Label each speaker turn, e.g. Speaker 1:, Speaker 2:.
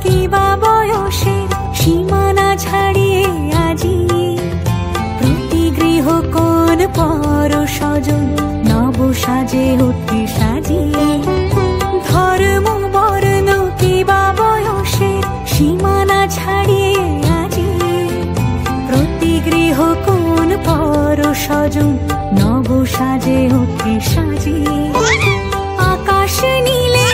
Speaker 1: কিবা বয়সের সীমানা ছাড়িয়ে আজি প্রতি গৃহ কোন পর স্বজন নব সাজে উঠে সাজিয়ে। ধর্ম বর্ণ কিবা বয়সের সীমানা ছাড়িয়ে আজি প্রতি গৃহ কোন পর স্বজন নব সাজে উঠে সাজিয়ে। আকাশ নীলে